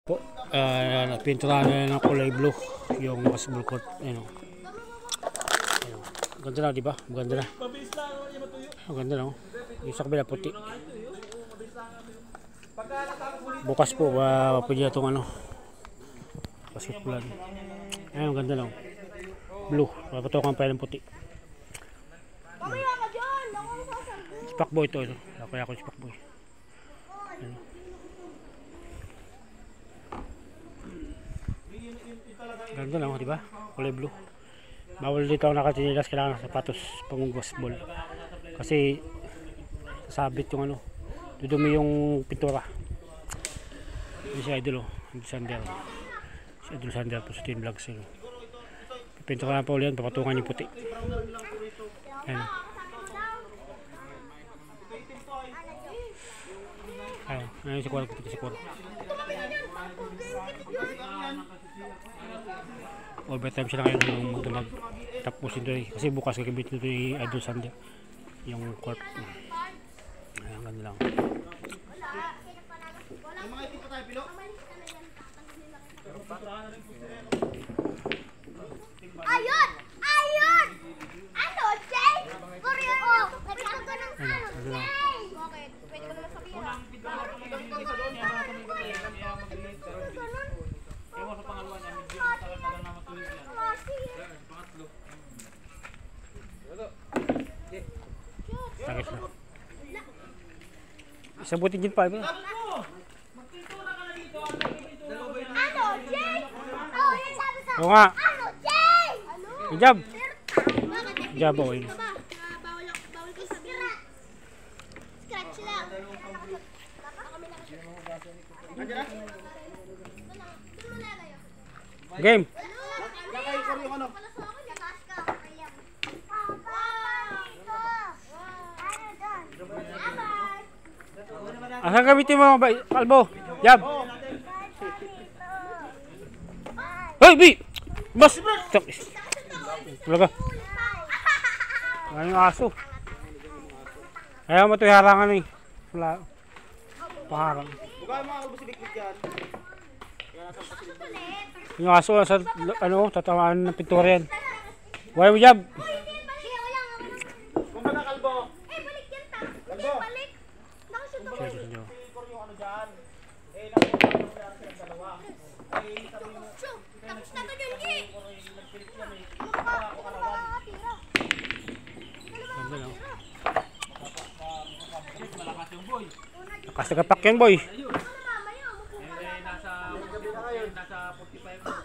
Po, napinturahan na ng kulay blue yung basketball court. Ayun. Ayun. Ganda na, di ba? Maganda na. Maganda na. Yung sa kabila puti. Bukas po, pwede na itong basketballan. Ayun, ganda na. Blue. Patutukan pa yung puti. Spakboy ito. Kaya ako spakboy. Ayun. Ganda lang, di ba? Kulay blue. Bawal dito ang nakatinilas, kailangan ng sapatos pang basketball. Kasi sabit yung dudumi yung pintura. Hindi si Idol, Idol Sander. Si Idol Sander po sa Team Vlogs. Pintura pa ulit yan, papatungan yung puti. Ayan. Ayan si Kuwar, si Kuwar. Overtime sila ngayon yung magtapusin doon kasi bukas gagawin nito ni Idol Sander yung court. Ayan, ganda lang. Ayun! Ayun! Ano, Jay? Korean o! Nagkakaroon ka ng Jay! Bakit? Pwede ko naman sabihin. Ewan sa pangalawa niya, medyo tagal na matuloy yan. Pangatlo. Takis na. Isang buting gin pa. Ano, Jay? Oh, yun sabi sa... Oo nga. Ano, Jay? Hijab. Hijab ako yun. Bawal ko sabihin. Scratch lang. Game. Asan gamitin mo, Kalbo? Jab. Hoy, Bi! Bas! Talaga. Ano yung aso? Ayaw mo ito harangan eh. Wala. Paharang. Yung aso sa tatamaan ng pintura yan. Why mo Jab? Kumbaga Kalbo. Balik yan ta. Balik. Tapos na to yun, Gi. Ganda lang. Lakas nagapak yan, boy. Nasa 45.